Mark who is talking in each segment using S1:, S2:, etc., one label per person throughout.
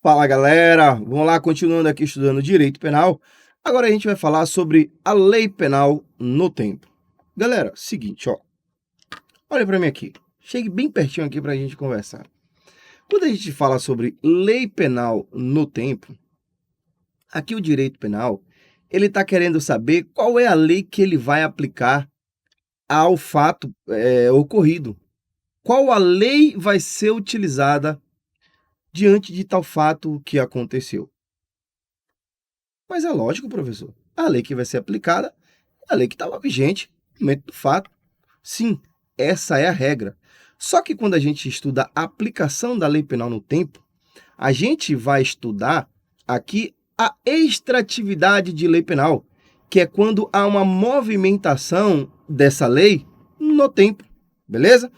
S1: Fala galera, vamos lá, continuando aqui estudando Direito Penal. Agora a gente vai falar sobre a lei penal no tempo. Galera, seguinte, ó. Olha para mim aqui. Chegue bem pertinho aqui para a gente conversar. Quando a gente fala sobre lei penal no tempo, aqui o direito penal, ele está querendo saber qual é a lei que ele vai aplicar ao fato ocorrido. Qual a lei vai ser utilizada diante de tal fato que aconteceu. Mas é lógico, professor. A lei que vai ser aplicada é a lei que estava vigente no momento do fato. Sim, essa é a regra. Só que quando a gente estuda a aplicação da lei penal no tempo, a gente vai estudar aqui a extratividade de lei penal, que é quando há uma movimentação dessa lei no tempo, beleza?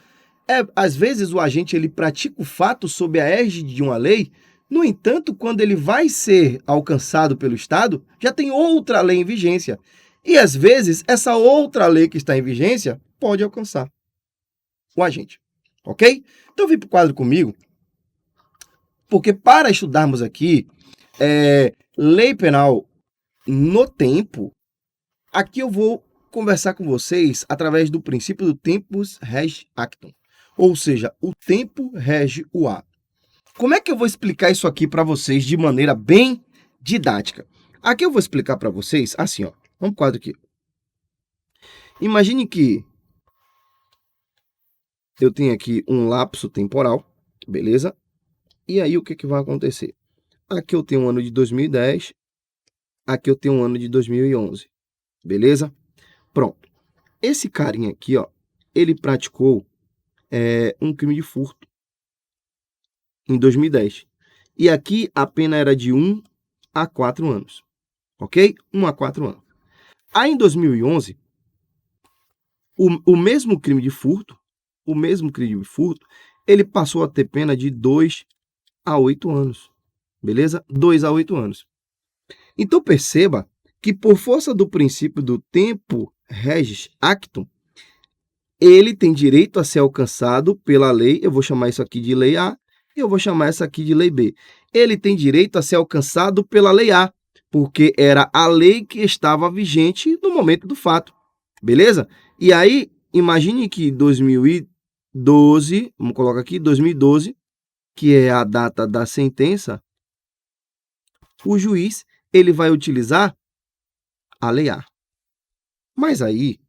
S1: Às vezes o agente ele pratica o fato sob a égide de uma lei. No entanto, quando ele vai ser alcançado pelo Estado, já tem outra lei em vigência. E, às vezes, essa outra lei que está em vigência pode alcançar o agente. Ok? Então, vem para o quadro comigo, porque para estudarmos aqui lei penal no tempo, aqui eu vou conversar com vocês através do princípio do tempus rege actum. Ou seja, o tempo rege o ato. Como é que eu vou explicar isso aqui para vocês de maneira bem didática? Aqui eu vou explicar para vocês assim, ó. Vamos pro quadro aqui. Imagine que eu tenho aqui um lapso temporal, beleza? E aí o que vai acontecer? Aqui eu tenho um ano de 2010, aqui eu tenho um ano de 2011, beleza? Pronto. Esse carinha aqui, ó, ele praticou um crime de furto em 2010. E aqui a pena era de 1 a 4 anos. Ok? 1 a 4 anos. Aí em 2011, o mesmo crime de furto, ele passou a ter pena de 2 a 8 anos. Beleza? 2 a 8 anos. Então perceba que por força do princípio do tempo regis actum, ele tem direito a ser alcançado pela lei, eu vou chamar isso aqui de lei A, e eu vou chamar essa aqui de lei B. Ele tem direito a ser alcançado pela lei A, porque era a lei que estava vigente no momento do fato. Beleza? E aí, imagine que 2012, vamos colocar aqui 2012, que é a data da sentença, o juiz ele vai utilizar a lei A. Mas aí,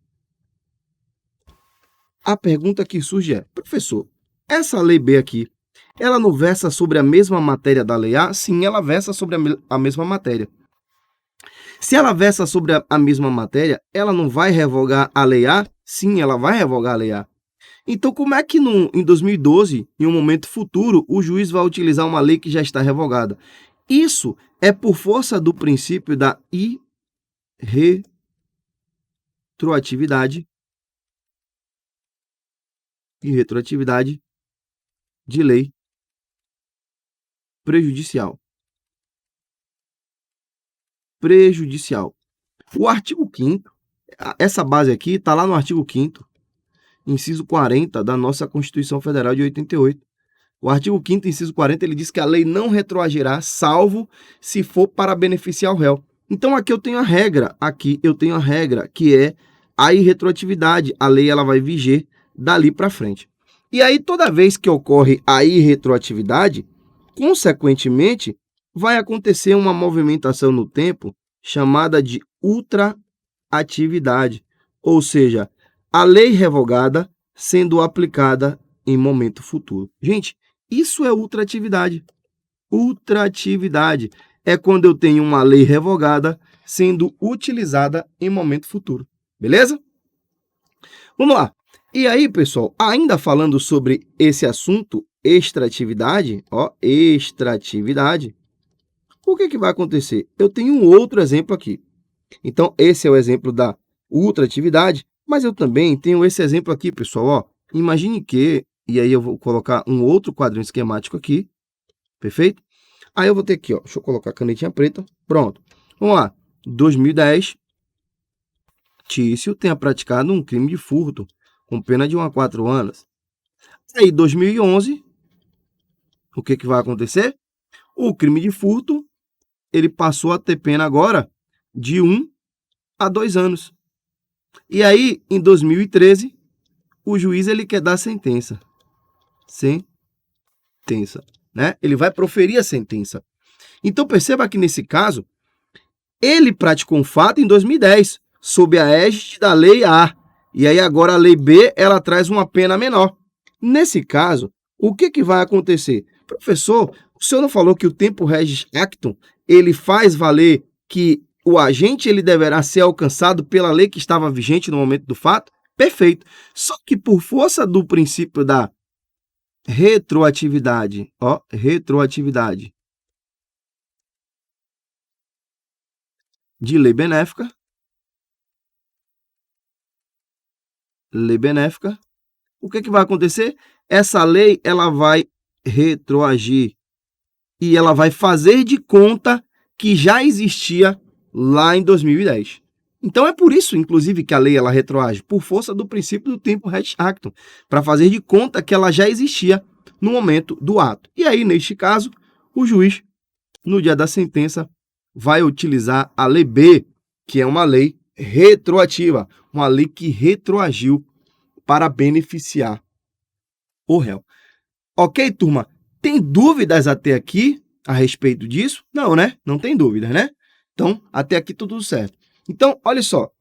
S1: a pergunta que surge é, professor, essa lei B aqui, ela não versa sobre a mesma matéria da lei A? Sim, ela versa sobre a mesma matéria. Se ela versa sobre a mesma matéria, ela não vai revogar a lei A? Sim, ela vai revogar a lei A. Então, como é que em 2012, em um momento futuro, o juiz vai utilizar uma lei que já está revogada? Isso é por força do princípio da irretroatividade de lei prejudicial. O artigo 5º, essa base aqui está lá no artigo 5º, inciso 40 da nossa Constituição Federal de 88. O artigo 5º, inciso 40, ele diz que a lei não retroagirá, salvo se for para beneficiar o réu. Então, aqui eu tenho a regra, que é a irretroatividade. A lei ela vai viger dali para frente. E aí, toda vez que ocorre a irretroatividade, consequentemente, vai acontecer uma movimentação no tempo chamada de ultraatividade, ou seja, a lei revogada sendo aplicada em momento futuro. Gente, isso é ultraatividade. Ultraatividade é quando eu tenho uma lei revogada sendo utilizada em momento futuro. Beleza? Vamos lá. E aí, pessoal, ainda falando sobre esse assunto, extratividade, o que vai acontecer? Eu tenho um outro exemplo aqui. Então, esse é o exemplo da ultratividade, mas eu também tenho esse exemplo aqui, pessoal, Imagine que, e aí eu vou colocar um outro quadrinho esquemático aqui, perfeito? Aí eu vou ter aqui, deixa eu colocar a canetinha preta, pronto. Vamos lá, 2010, Tício tenha praticado um crime de furto, com pena de 1 a 4 anos. Aí, 2011, o que vai acontecer? O crime de furto, ele passou a ter pena agora de 1 a 2 anos. E aí, em 2013, o juiz ele quer dar sentença. Sentença, né? Ele vai proferir a sentença. Então, perceba que nesse caso, ele praticou um fato em 2010, sob a égide da Lei A. E aí agora a Lei B, ela traz uma pena menor. Nesse caso, o que vai acontecer? Professor, o senhor não falou que o tempo regis actum, ele faz valer que o agente ele deverá ser alcançado pela lei que estava vigente no momento do fato? Perfeito. Só que por força do princípio da retroatividade, retroatividade de lei benéfica, o que vai acontecer? Essa lei ela vai retroagir e ela vai fazer de conta que já existia lá em 2010. Então é por isso, inclusive, que a lei ela retroage, por força do princípio do tempo regis actum, para fazer de conta que ela já existia no momento do ato. E aí, neste caso, o juiz, no dia da sentença, vai utilizar a lei B, que é uma lei retroativa, uma lei que retroagiu para beneficiar o réu. Ok, turma? Tem dúvidas até aqui a respeito disso? Não, né? Não tem dúvidas, né? Então, até aqui tudo certo. Então, olha só.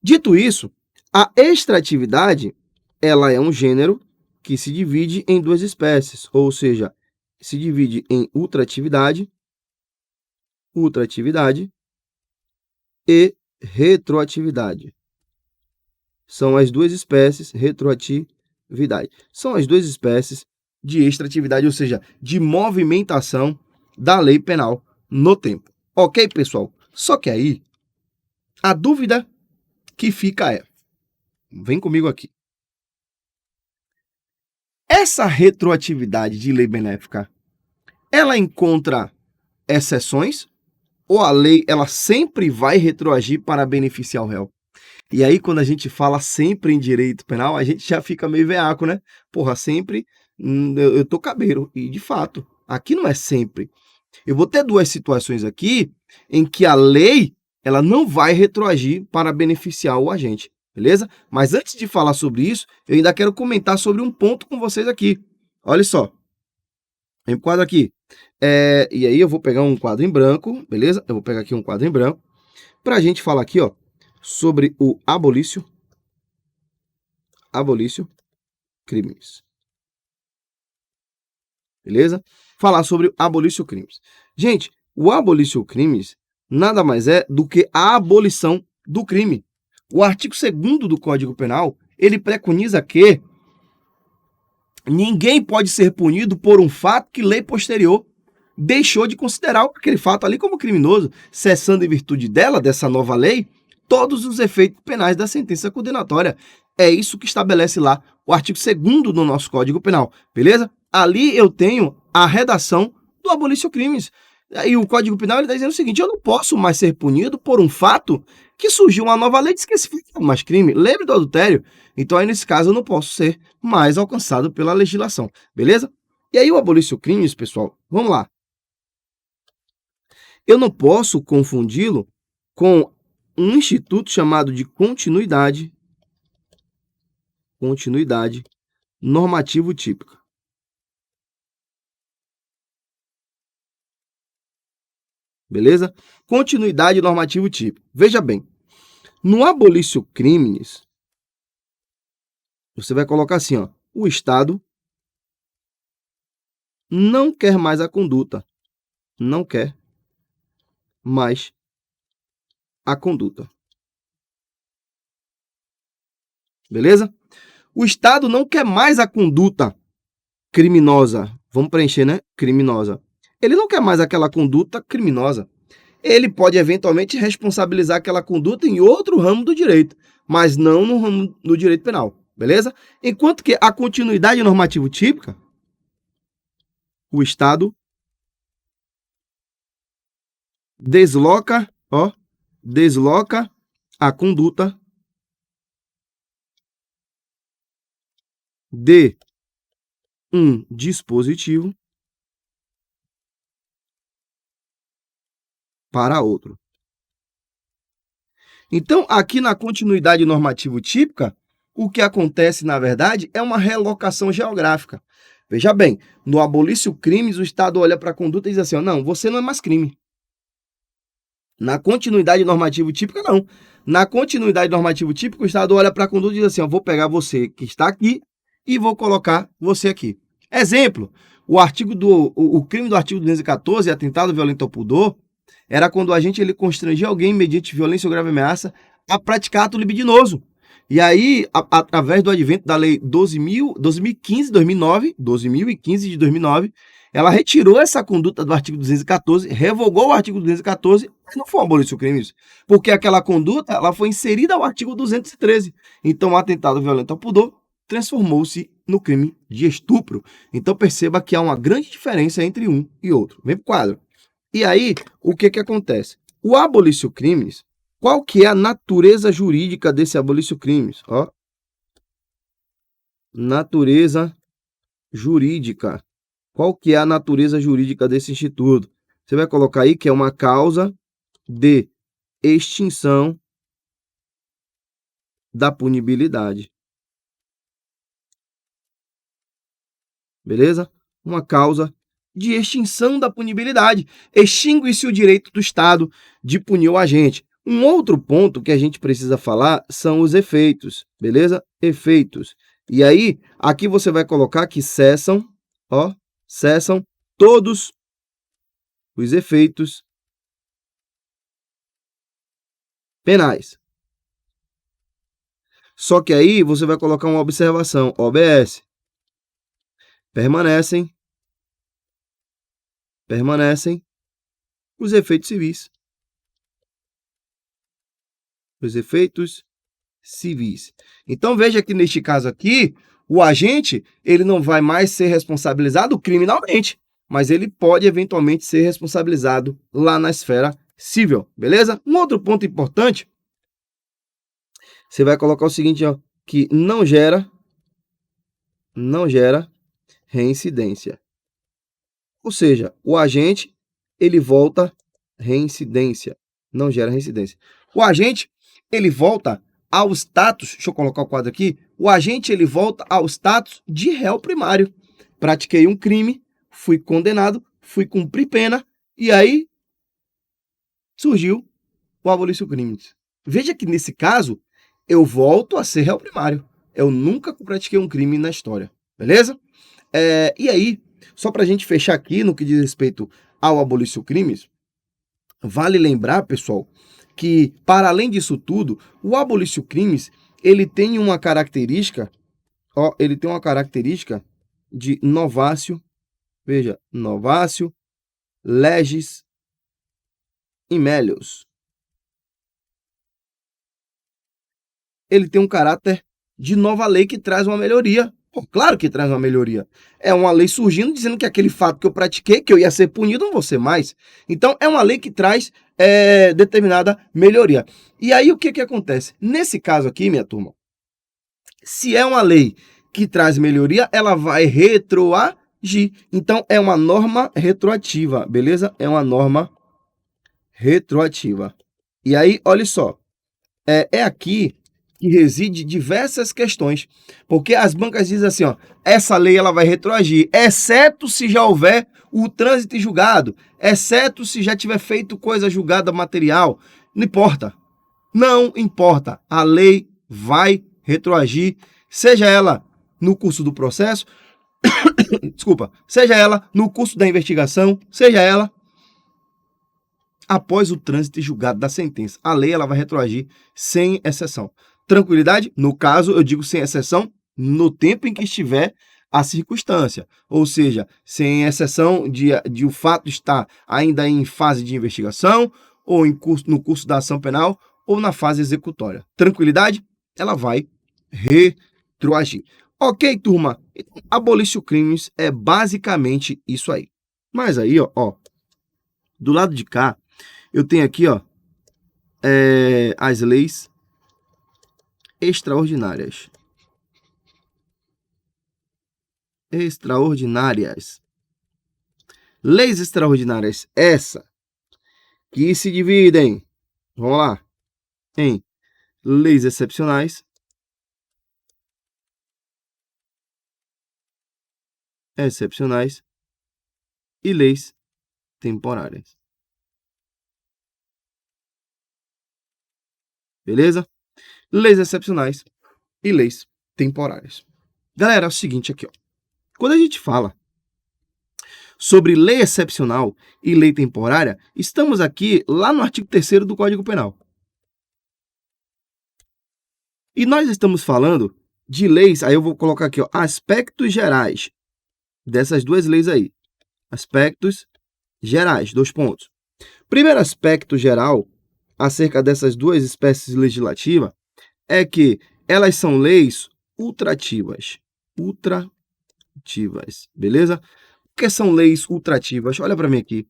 S1: Dito isso, a extratividade, ela é um gênero que se divide em duas espécies, ou seja, se divide em ultratividade e retroatividade. São as duas espécies, retroatividade. São as duas espécies de extratividade, ou seja, de movimentação da lei penal no tempo. Ok, pessoal? Só que aí, a dúvida que fica é, vem comigo aqui. Essa retroatividade de lei benéfica, ela encontra exceções? Ou a lei, ela sempre vai retroagir para beneficiar o réu? E aí, quando a gente fala sempre em direito penal, a gente já fica meio veaco, né? Porra, sempre eu tô cabreiro. E, de fato, aqui não é sempre. Eu vou ter duas situações aqui em que a lei ela não vai retroagir para beneficiar o agente, beleza? Mas antes de falar sobre isso, eu ainda quero comentar sobre um ponto com vocês aqui. Olha só, tem um quadro aqui. E aí eu vou pegar um quadro em branco, beleza? Eu vou pegar aqui um quadro em branco para a gente falar aqui, ó, sobre o abolício crimes. Beleza? Falar sobre o abolício crimes. Gente, o abolício crimes nada mais é do que a abolição do crime. O artigo 2º do Código Penal, ele preconiza que ninguém pode ser punido por um fato que lei posterior deixou de considerar aquele fato ali como criminoso, cessando em virtude dessa nova lei, todos os efeitos penais da sentença condenatória. É isso que estabelece lá o artigo 2º do nosso Código Penal, beleza? Ali eu tenho a redação do abolício crimes. E o Código Penal está dizendo o seguinte, eu não posso mais ser punido por um fato que surgiu uma nova lei que especifica mais crime. Lembre do adultério? Então aí nesse caso eu não posso ser mais alcançado pela legislação, beleza? E aí o abolício crimes, pessoal, vamos lá. Eu não posso confundi-lo com um instituto chamado de continuidade normativo típica. Beleza? Continuidade normativo típica. Veja bem, no abolício crimes, você vai colocar assim, ó, o Estado não quer mais a conduta. Não quer mais a conduta. Beleza? O Estado não quer mais a conduta criminosa. Vamos preencher, né? Criminosa. Ele não quer mais aquela conduta criminosa. Ele pode eventualmente responsabilizar aquela conduta em outro ramo do direito, mas não no ramo do direito penal, beleza? Enquanto que a continuidade normativo típica, o Estado desloca a conduta de um dispositivo para outro. Então, aqui na continuidade normativo típica, o que acontece, na verdade, é uma relocação geográfica. Veja bem, no abolício crimes, o Estado olha para a conduta e diz assim, não, você não é mais crime. Na continuidade normativo típica, não. Na continuidade normativo típica, o Estado olha para a conduta e diz assim, vou pegar você que está aqui e vou colocar você aqui. Exemplo, o crime do artigo 214, atentado violento ao pudor, era quando o agente ele constrangia alguém mediante violência ou grave ameaça a praticar ato libidinoso. E aí, através do advento da lei 12.015 de 2009, 12.015 de 2009, ela retirou essa conduta do artigo 214, revogou o artigo 214, mas não foi um abolício crimes, porque aquela conduta ela foi inserida ao artigo 213. Então, o atentado violento ao pudor transformou-se no crime de estupro. Então, perceba que há uma grande diferença entre um e outro. Vem para o quadro. E aí, o que acontece? O abolício crimes, qual que é a natureza jurídica desse abolício crimes? Ó, natureza jurídica. Qual que é a natureza jurídica desse instituto? Você vai colocar aí que é uma causa de extinção da punibilidade. Beleza? Uma causa de extinção da punibilidade. Extingue-se o direito do Estado de punir o agente. Um outro ponto que a gente precisa falar são os efeitos, beleza? Efeitos. E aí, aqui você vai colocar que cessam todos os efeitos penais. Só que aí você vai colocar uma observação, OBS. Permanecem os efeitos civis. Os efeitos civis. Então veja que neste caso aqui, o agente, ele não vai mais ser responsabilizado criminalmente, mas ele pode eventualmente ser responsabilizado lá na esfera civil, beleza? Um outro ponto importante, você vai colocar o seguinte, ó, que não gera reincidência. Ou seja, o agente, ele volta reincidência, não gera reincidência. O agente, ele volta ao status, deixa eu colocar o quadro aqui, o agente, ele volta ao status de réu primário. Pratiquei um crime, fui condenado, fui cumprir pena, e aí surgiu o abolício crimes. Veja que nesse caso, eu volto a ser réu primário. Eu nunca pratiquei um crime na história, beleza? E aí, só para a gente fechar aqui no que diz respeito ao abolício crimes, vale lembrar, pessoal, que para além disso tudo, o abolício crimes, ele tem uma característica, de novácio, veja, novácio legis in melius. Ele tem um caráter de nova lei que traz uma melhoria. Pô, claro que traz uma melhoria. É uma lei surgindo dizendo que aquele fato que eu pratiquei, que eu ia ser punido, não vou ser mais. Então, é uma lei que traz determinada melhoria. E aí, o que acontece? Nesse caso aqui, minha turma, se é uma lei que traz melhoria, ela vai retroagir. Então, é uma norma retroativa, beleza? É uma norma retroativa. E aí, olha só, é aqui que reside diversas questões, porque as bancas dizem assim, ó, essa lei ela vai retroagir, exceto se já houver o trânsito julgado, exceto se já tiver feito coisa julgada material, não importa, a lei vai retroagir, seja ela no curso do processo, seja ela no curso da investigação, seja ela após o trânsito julgado da sentença. A lei ela vai retroagir sem exceção. Tranquilidade? No caso, eu digo sem exceção, no tempo em que estiver a circunstância. Ou seja, sem exceção de o fato estar ainda em fase de investigação, ou no curso da ação penal, ou na fase executória. Tranquilidade? Ela vai retroagir. Ok, turma? Abolício crimes é basicamente isso aí. Mas aí, ó, do lado de cá, eu tenho aqui, ó, as leis extraordinárias. Leis extraordinárias, essa que se dividem, vamos lá, em leis excepcionais, e leis temporárias. Beleza? Leis excepcionais e leis temporárias. Galera, é o seguinte aqui, ó. Quando a gente fala sobre lei excepcional e lei temporária, estamos aqui lá no artigo 3º do Código Penal. E nós estamos falando de leis, aí eu vou colocar aqui, ó, aspectos gerais dessas duas leis aí. Aspectos gerais, 2 pontos. Primeiro aspecto geral acerca dessas duas espécies legislativas é que elas são leis ultrativas. Ultrativas, beleza? O que são leis ultrativas? Olha para mim aqui.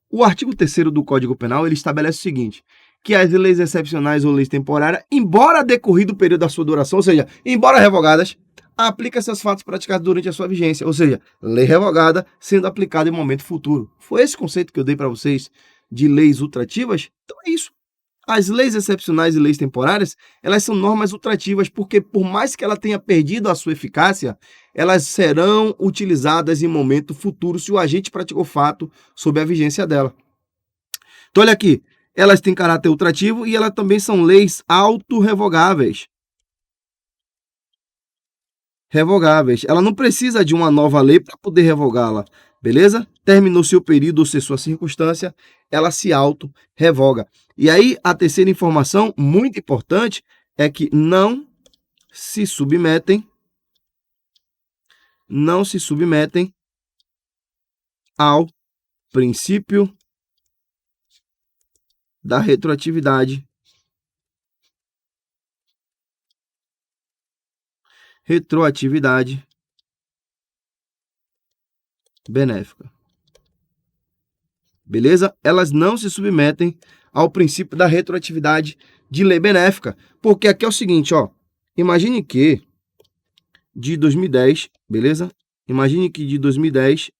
S1: O artigo 3º do Código Penal, ele estabelece o seguinte, que as leis excepcionais ou leis temporárias, embora decorrido o período da sua duração, ou seja, embora revogadas, aplica-se aos fatos praticados durante a sua vigência, ou seja, lei revogada sendo aplicada em momento futuro. Foi esse conceito que eu dei para vocês de leis ultrativas? Então é isso. As leis excepcionais e leis temporárias, elas são normas ultrativas, porque por mais que ela tenha perdido a sua eficácia, elas serão utilizadas em momento futuro se o agente praticou fato sob a vigência dela. Então olha aqui, elas têm caráter ultrativo e elas também são leis autorrevogáveis. Ela não precisa de uma nova lei para poder revogá-la, beleza? Terminou seu período ou sua circunstância, ela se auto-revoga. E aí, a terceira informação, muito importante, é que não se submetem ao princípio da retroatividade benéfica. Beleza? Elas não se submetem ao princípio da retroatividade de lei benéfica, porque aqui é o seguinte, ó, imagine que de 2010, beleza? Imagine que de 2010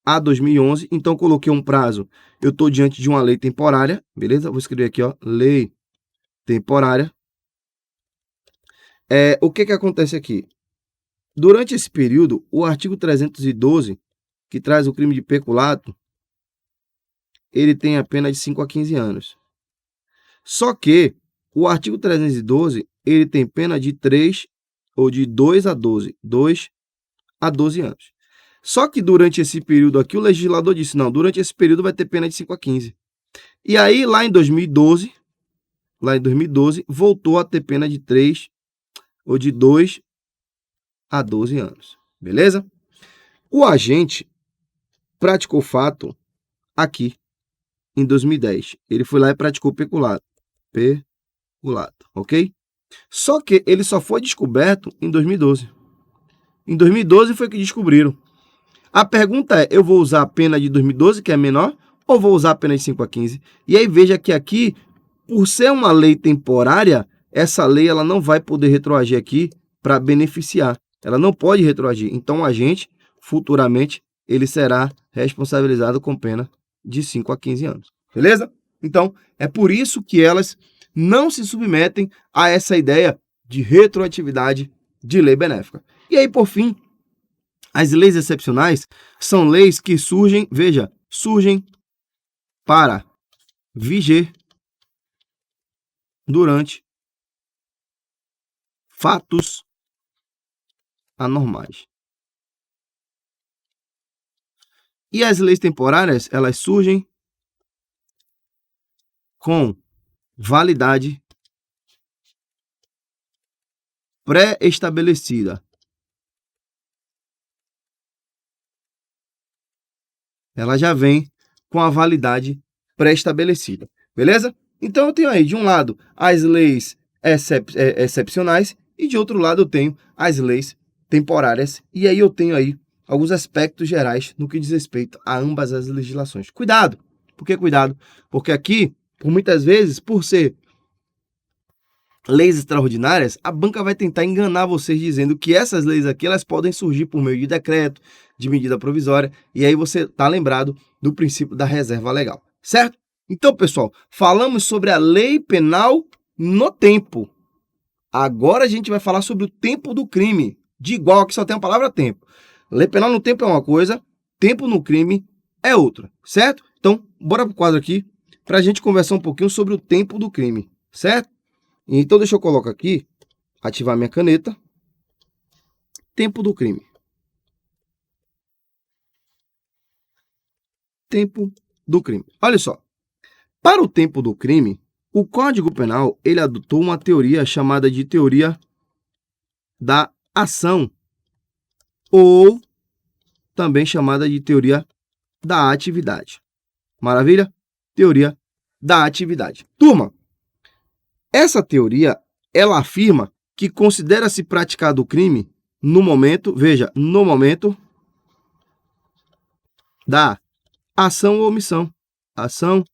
S1: a 2011, então coloquei um prazo, eu estou diante de uma lei temporária, beleza? Vou escrever aqui, ó, lei temporária. O que acontece aqui? Durante esse período, o artigo 312, que traz o crime de peculato, ele tem a pena de 5 a 15 anos. Só que o artigo 312, ele tem pena de 3 ou de 2 a 12 anos. Só que durante esse período aqui, o legislador disse, não, durante esse período vai ter pena de 5 a 15. E aí, lá em 2012, voltou a ter pena de 3 ou de 2 a 12 anos. Beleza? O agente praticou fato aqui em 2010. Ele foi lá e praticou peculato, ok? Só que ele só foi descoberto em 2012. Em 2012 foi que descobriram. A pergunta é, eu vou usar a pena de 2012, que é menor, ou vou usar a pena de 5 a 15? E aí veja que aqui, por ser uma lei temporária, essa lei ela não vai poder retroagir aqui para beneficiar. Ela não pode retroagir. Então, o agente, futuramente, ele será responsabilizado com pena de 5 a 15 anos. Beleza? Então, é por isso que elas não se submetem a essa ideia de retroatividade de lei benéfica. E aí, por fim, as leis excepcionais são leis que surgem, veja, surgem para viger durante fatos anormais. E as leis temporárias, elas surgem com validade pré-estabelecida. Ela já vem com a validade pré-estabelecida, beleza? Então, eu tenho aí, de um lado, as leis excepcionais e, de outro lado, eu tenho as leis temporárias. E aí eu tenho aí alguns aspectos gerais no que diz respeito a ambas as legislações. Cuidado! Por que cuidado? Porque aqui, por muitas vezes, por ser leis extraordinárias, a banca vai tentar enganar vocês dizendo que essas leis aqui elas podem surgir por meio de decreto, de medida provisória, e aí você está lembrado do princípio da reserva legal, certo? Então, pessoal, falamos sobre a lei penal no tempo. Agora a gente vai falar sobre o tempo do crime. De igual, aqui só tem a palavra tempo. Lei penal no tempo é uma coisa, tempo no crime é outra, certo? Então, bora pro quadro aqui para a gente conversar um pouquinho sobre o tempo do crime, certo? Então, deixa eu colocar aqui, ativar minha caneta. Tempo do crime. Tempo do crime. Olha só. Para o tempo do crime, o Código Penal ele adotou uma teoria chamada de teoria da ação, ou também chamada de teoria da atividade. Maravilha? Teoria da atividade. Turma, essa teoria, ela afirma que considera-se praticado o crime no momento, veja, no momento da ação ou omissão. Ação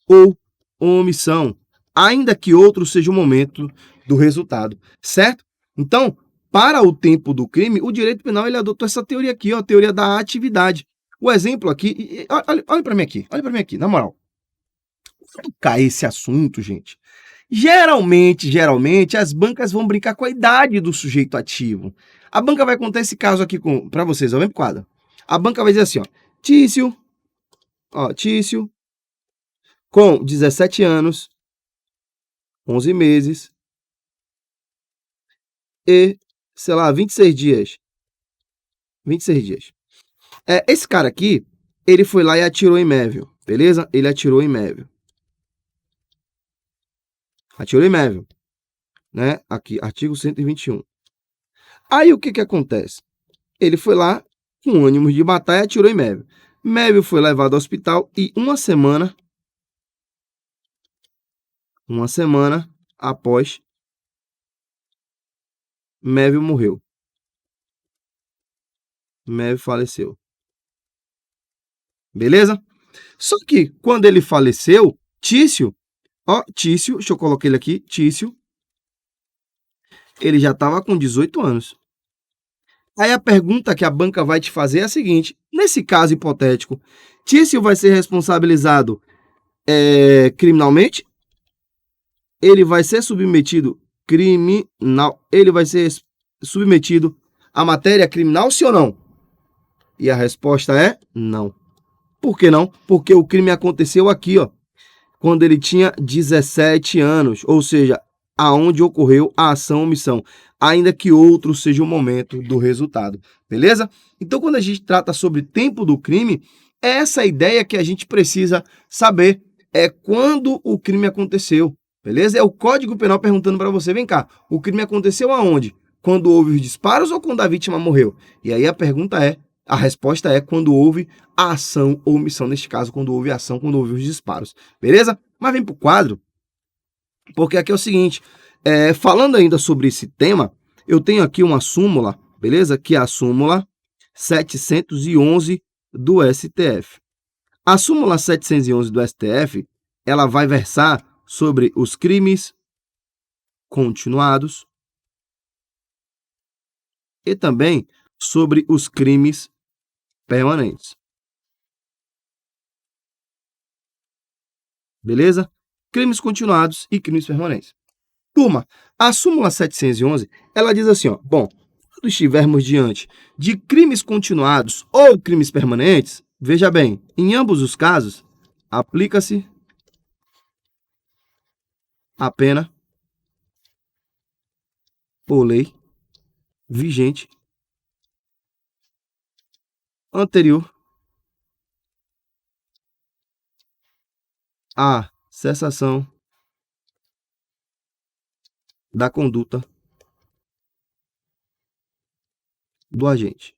S1: ou omissão, ainda que outro seja o momento do resultado, certo? Então, para o tempo do crime, o direito penal ele adotou essa teoria aqui, ó, a teoria da atividade. O exemplo aqui, olha para mim aqui, na moral. Quando cai esse assunto, gente, geralmente as bancas vão brincar com a idade do sujeito ativo. A banca vai contar esse caso aqui para vocês, ó, vem pro quadro. A banca vai dizer assim, ó, Tício, com 17 anos, 11 meses e, sei lá, 26 dias. 26 dias. Esse cara aqui, ele foi lá e atirou em Mévio, beleza? Ele atirou em Mévio. Atirou em Mévio, né? Aqui, artigo 121. Aí o que que acontece? Ele foi lá, com ânimo de matar, e atirou em Mévio. Mévio foi levado ao hospital e uma semana após, Mévio morreu. Mévio faleceu. Beleza? Só que, quando ele faleceu, Tício, deixa eu colocar ele aqui, Tício, ele já estava com 18 anos. Aí a pergunta que a banca vai te fazer é a seguinte, nesse caso hipotético, Tício vai ser responsabilizado criminalmente? Ele vai ser submetido à matéria criminal, sim ou não? E a resposta é não. Por que não? Porque o crime aconteceu aqui, ó, quando ele tinha 17 anos, ou seja, aonde ocorreu a ação ou omissão, ainda que outro seja o momento do resultado, beleza? Então, quando a gente trata sobre tempo do crime, é essa ideia que a gente precisa saber, é quando o crime aconteceu, beleza? É o Código Penal perguntando para você, vem cá, o crime aconteceu aonde? Quando houve os disparos ou quando a vítima morreu? E aí a resposta é quando houve a ação ou omissão, neste caso, quando houve a ação, quando houve os disparos, beleza? Mas vem para o quadro, porque aqui é o seguinte, falando ainda sobre esse tema, eu tenho aqui uma súmula, beleza? Que é a súmula 711 do STF. A súmula 711 do STF, ela vai versar sobre os crimes continuados e também sobre os crimes permanentes. Beleza? Crimes continuados e crimes permanentes. Turma, a súmula 711, ela diz assim, ó, bom, quando estivermos diante de crimes continuados ou crimes permanentes, veja bem, em ambos os casos, aplica-se a pena por lei vigente anterior à cessação da conduta do agente.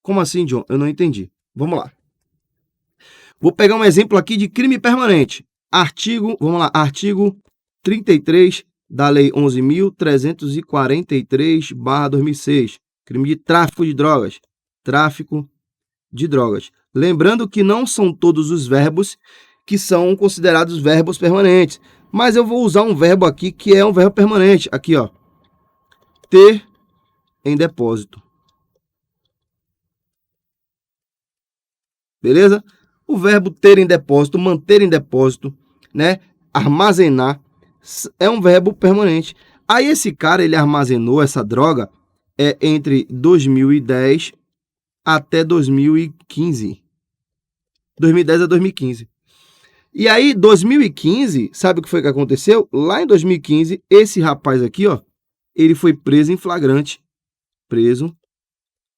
S1: Como assim, John? Eu não entendi. Vamos lá. Vou pegar um exemplo aqui de crime permanente. Artigo 33 da Lei 11.343/2006. Crime de tráfico de drogas. Tráfico de drogas. Lembrando que não são todos os verbos que são considerados verbos permanentes. Mas eu vou usar um verbo aqui que é um verbo permanente. Aqui, ó. Ter em depósito. Beleza? O verbo ter em depósito, manter em depósito, né? Armazenar, é um verbo permanente. Aí esse cara, ele armazenou essa droga entre 2010 até 2015. 2010 a 2015. E aí, 2015, sabe o que foi que aconteceu? Lá em 2015, esse rapaz aqui, ó, ele foi preso em flagrante. Preso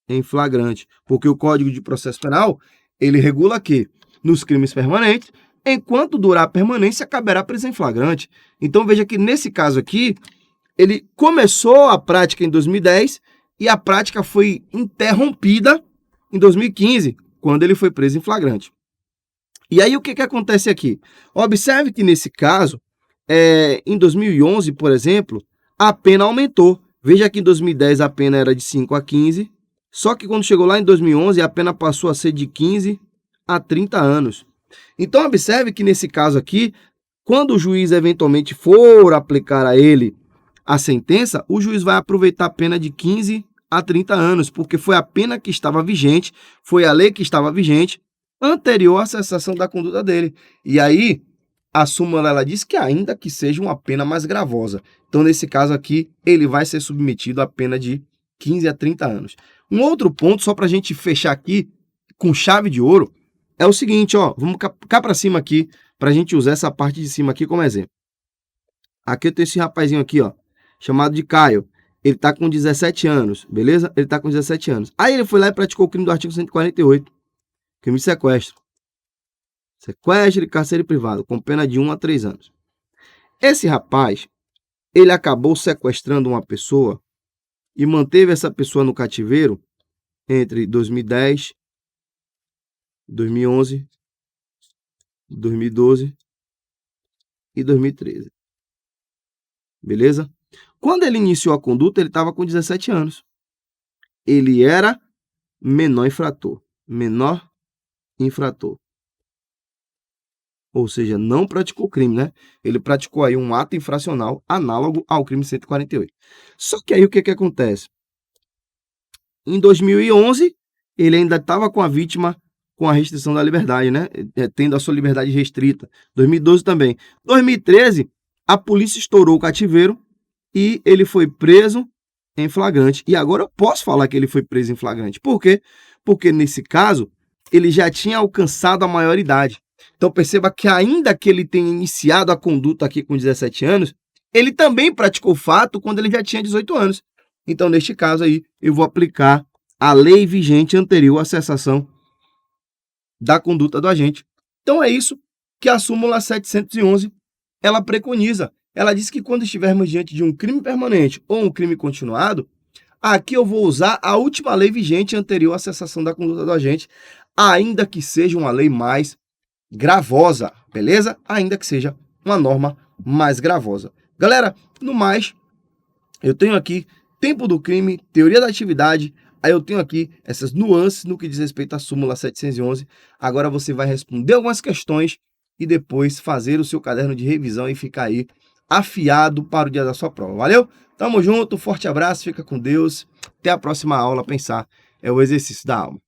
S1: em flagrante. Porque o Código de Processo Penal, ele regula que nos crimes permanentes, enquanto durar a permanência, caberá prisão em flagrante. Então, veja que nesse caso aqui, ele começou a prática em 2010 e a prática foi interrompida em 2015, quando ele foi preso em flagrante. E aí, o que acontece aqui? Observe que, nesse caso, em 2011, por exemplo, a pena aumentou. Veja que em 2010 a pena era de 5 a 15, só que quando chegou lá em 2011, a pena passou a ser de 15 a 30 anos. Então, observe que, nesse caso aqui, quando o juiz eventualmente for aplicar a ele a sentença, o juiz vai aproveitar a pena de 15 a 30 anos, porque foi a pena que estava vigente, foi a lei que estava vigente, anterior à cessação da conduta dele. E aí, a súmula ela diz que ainda que seja uma pena mais gravosa. Então, nesse caso aqui, ele vai ser submetido à pena de 15 a 30 anos. Um outro ponto, só para a gente fechar aqui com chave de ouro, é o seguinte, ó, vamos cá para cima aqui, para a gente usar essa parte de cima aqui como exemplo. Aqui eu tenho esse rapazinho aqui, ó, chamado de Caio. Ele tá com 17 anos, beleza? Ele tá com 17 anos. Aí ele foi lá e praticou o crime do artigo 148. Crime de sequestro. Sequestro e cárcere privado, com pena de 1 a 3 anos. Esse rapaz, ele acabou sequestrando uma pessoa e manteve essa pessoa no cativeiro entre 2010, 2011, 2012 e 2013. Beleza? Quando ele iniciou a conduta, ele estava com 17 anos. Ele era menor infrator. Menor infrator. Ou seja, não praticou crime, né? Ele praticou aí um ato infracional análogo ao crime 148. Só que aí o que acontece? Em 2011, ele ainda estava com a vítima com a restrição da liberdade, né? Tendo a sua liberdade restrita. 2012 também. 2013, a polícia estourou o cativeiro e ele foi preso em flagrante. E agora eu posso falar que ele foi preso em flagrante. Por quê? Porque nesse caso, ele já tinha alcançado a maioridade. Então perceba que ainda que ele tenha iniciado a conduta aqui com 17 anos, ele também praticou o fato quando ele já tinha 18 anos. Então, neste caso aí, eu vou aplicar a lei vigente anterior à cessação da conduta do agente. Então é isso que a súmula 711 ela preconiza. Ela diz que quando estivermos diante de um crime permanente ou um crime continuado, aqui eu vou usar a última lei vigente anterior à cessação da conduta do agente, ainda que seja uma lei mais gravosa, beleza? Ainda que seja uma norma mais gravosa. Galera, no mais, eu tenho aqui tempo do crime, teoria da atividade, aí eu tenho aqui essas nuances no que diz respeito à súmula 711. Agora você vai responder algumas questões e depois fazer o seu caderno de revisão e ficar aí afiado para o dia da sua prova. Valeu? Tamo junto, forte abraço, fica com Deus. Até a próxima aula. Pensar é o exercício da alma.